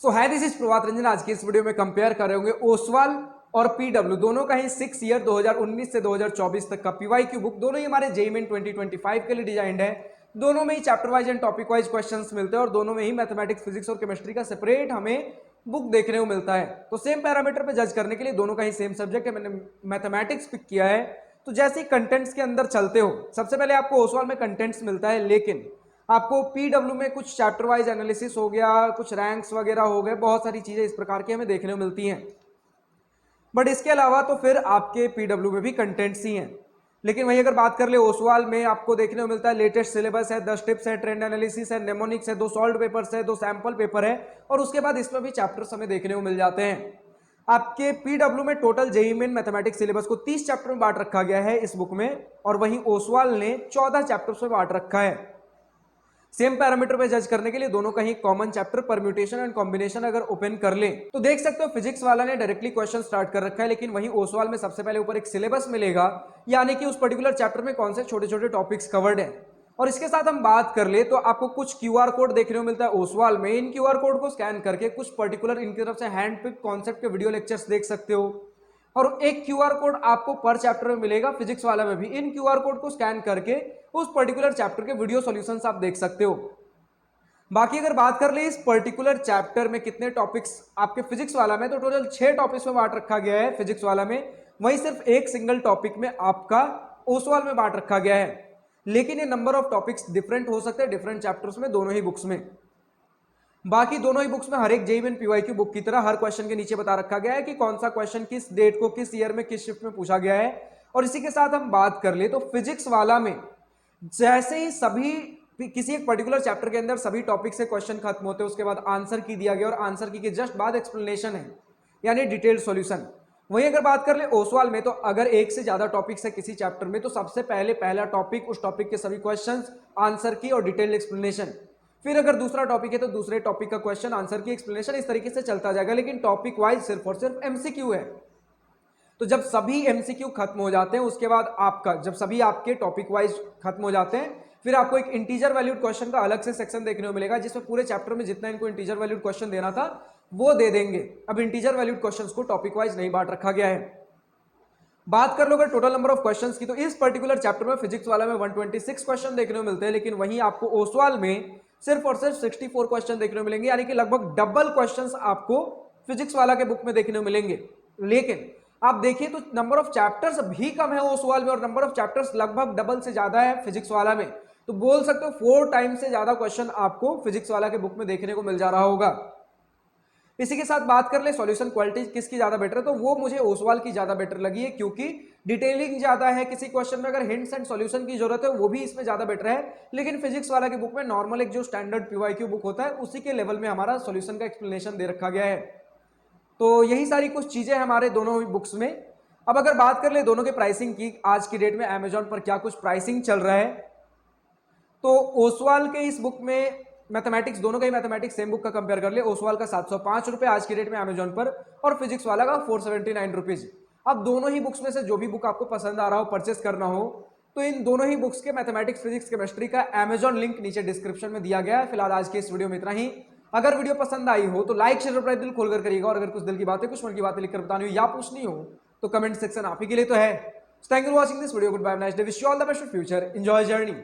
सो है this is Prabhat Ranjan. आज की इस वीडियो में कंपेयर कर रहे होंगे ओसवाल और पीडब्ल्यू दोनों का ही 6 ईयर 2019 से 2024 तक का पीवाईक्यू बुक। दोनों ही हमारे जेईई मेन 2025 के लिए डिजाइंड है। दोनों में ही chapter wise and topic wise questions मिलते हैं और दोनों में ही मैथमेटिक्स, फिजिक्स और केमिस्ट्री का सेपरेट हमें बुक देखने को मिलता है। तो सेम पैरामीटर पे जज करने के लिए दोनों का ही सेम सब्जेक्ट है, मैंने मैथमेटिक्स पिक किया है। तो जैसे ही कंटेंट्स के अंदर चलते हो, सबसे पहले आपको ओसवाल में कंटेंट्स मिलता है, लेकिन आपको पीडब्ल्यू में कुछ चैप्टर वाइज एनालिसिस हो गया, कुछ रैंक्स वगैरह हो गए, बहुत सारी चीजें इस प्रकार की हमें देखने को मिलती हैं। बट इसके अलावा तो फिर आपके पीडब्ल्यू में भी कंटेंट्स ही हैं। लेकिन वही अगर बात कर ले ओसवाल में, आपको देखने को मिलता है लेटेस्ट सिलेबस है, 10 टिप्स है, ट्रेंड एनालिसिस है, नेमोनिक्स है, 2 सॉल्व पेपर्स है, 2 सैंपल पेपर है और उसके बाद इसमें भी चैप्टर्स हमें देखने को मिल जाते हैं। आपके पीडब्ल्यू में total JEE main mathematics syllabus को 30 चैप्टर में बांट रखा गया है इस बुक में, और वहीं ओसवाल ने 14 चैप्टर्स में बांट रखा है। सेम पैरामीटर पे जज करने के लिए दोनों का ही common chapter permutation and combination अगर ओपन कर ले तो देख सकते हो फिजिक्स वाला ने डायरेक्टली क्वेश्चन स्टार्ट कर रखा है, लेकिन वहीं ओसवाल में सबसे पहले ऊपर एक सिलेबस मिलेगा, यानी कि उस पर्टिकुलर चैप्टर में कौन से छोटे छोटे टॉपिक्स कवर्ड है। और इसके साथ हम बात कर ले तो आपको कुछ क्यूआर कोड देखने को मिलता है ओसवाल में। इन क्यूआर कोड को स्कैन करके कुछ पर्टिकुलर इनकी तरफ से हैंड पिक कॉन्सेप्ट के वीडियो लेक्चर्स देख सकते हो, और एक क्यूआर कोड आपको पर चैप्टर में मिलेगा फिजिक्स वाला में भी। इन क्यूआर कोड को स्कैन करके उस पर्टिकुलर चैप्टर के वीडियो सॉल्यूशंस आप देख सकते हो। बाकी अगर बात कर ले इस पर्टिकुलर चैप्टर में कितने टॉपिक्स आपके फिजिक्स वाला में, तो टोटल 6 टॉपिक्स में बांट रखा गया है फिजिक्स वाला में। वहीं सिर्फ एक सिंगल टॉपिक में आपका ओसवाल में बांट रखा गया है। लेकिन ये नंबर ऑफ टॉपिक्स डिफरेंट हो सकते हैं डिफरेंट चैप्टर्स में, दोनों ही बुक्स में। बाकी दोनों ही बुक्स में हर एक जेईई मेन पीवाईक्यू बुक की तरह हर क्वेश्चन के नीचे बता रखा गया है कि कौन सा क्वेश्चन किस डेट को, किस ईयर में, किस शिफ्ट में पूछा गया है। और इसी के साथ हम बात कर ले तो फिजिक्स वाला में जैसे ही सभी किसी एक पर्टिकुलर चैप्टर के अंदर सभी टॉपिक से क्वेश्चन खत्म होते हैं, उसके बाद आंसर की दिया गया और आंसर की के जस्ट बाद एक्सप्लेनेशन है, यानी डिटेल्ड सॉल्यूशन। वहीं अगर बात कर ले ओसवाल में, तो अगर एक से ज्यादा टॉपिक्स है किसी चैप्टर में तो सबसे पहले पहला टॉपिक, उस टॉपिक के सभी क्वेश्चंस, आंसर की और डिटेल्ड एक्सप्लेनेशन। फिर अगर दूसरा टॉपिक है तो दूसरे टॉपिक का क्वेश्चन, आंसर की, एक्सप्लेनेशन, इस तरीके से चलता जाएगा। लेकिन टॉपिक वाइज सिर्फ और सिर्फ एमसीक्यू है। तो जब सभी एमसीक्यू खत्म हो जाते हैं, उसके बाद आपका जब सभी आपके टॉपिक वाइज खत्म हो जाते हैं, फिर आपको एक इंटीजर वैल्यूड क्वेश्चन का अलग से सेक्शन देखने को मिलेगा, जिसमें पूरे चैप्टर में जितना इनको इंटीजर वैल्यूड क्वेश्चन देना था वो दे देंगे। अब इंटीजर वैल्यूड क्वेश्चंस को टॉपिक वाइज नहीं बांट रखा गया है। बात कर लो अगर टोटल नंबर ऑफ क्वेश्चंस की, तो इस पर्टिकुलर चैप्टर में फिजिक्स वाला में 126 क्वेश्चन देखने को मिलते हैं, लेकिन वहीं आपको ओसवाल में सिर्फ और सिर्फ 64 क्वेश्चन देखने को मिलेंगे, यानी कि लगभग डबल क्वेश्चंस आपको फिजिक्स वाला के बुक में देखने को मिलेंगे। लेकिन आप देखिए तो नंबर ऑफ चैप्टर्स भी कम है ओसवाल में और नंबर ऑफ चैप्टर्स लगभग डबल से ज्यादा है फिजिक्स वाला में। तो बोल सकते हो 4 टाइम्स से ज्यादा क्वेश्चन आपको फिजिक्स वाला के बुक में देखने को मिल जा रहा होगा। इसी के साथ बात कर ले सॉल्यूशन क्वालिटी किसकी ज्यादा बेटर है, तो वो मुझे ओसवाल की ज्यादा बेटर लगी है, क्योंकि डिटेलिंग ज्यादा है। किसी क्वेश्चन में अगर हिंट्स एंड सॉल्यूशन की जरूरत है वो भी इसमें ज्यादा बेटर है। लेकिन फिजिक्स वाला की बुक में नॉर्मल एक जो स्टैंडर्ड पीवाईक्यू बुक होता है उसी के लेवल में हमारा सॉल्यूशन का एक्सप्लेनेशन दे रखा गया है। तो यही सारी कुछ चीजें हमारे दोनों ही बुक्स में। अब अगर बात कर ले दोनों के प्राइसिंग की, आज की डेट में अमेजॉन पर क्या कुछ प्राइसिंग चल रहा है, तो ओसवाल के इस बुक में मैथमेटिक्स, दोनों का ही मैथमेटिक्स सेम बुक का कंपेयर कर ले, ओसवाल का 705 रुपए आज की डेट में अमेजॉन पर, और फिजिक्स वाला का 479 रुपीज। अब दोनों ही बुक्स में से जो भी बुक आपको पसंद आ रहा हो, परचेस करना हो, तो इन दोनों ही बुक्स के मैथमेटिक्स, फिजिक्स, केमिस्ट्री का अमेजॉन लिंक नीचे डिस्क्रिप्शन में दिया गया है। फिलहाल आज के इस वीडियो में इतना ही। अगर वीडियो पसंद आई हो तो लाइक शेयर और दिल खोलकर करिएगा, और अगर कुछ दिल की बातें, कुछ मन की बातें लिखकर बतानी हो या पूछनी हो तो कमेंट सेक्शन आप ही के लिए तो है। Thank you for watching this video. Goodbye, nice day, wish you all the best for future, enjoy journey.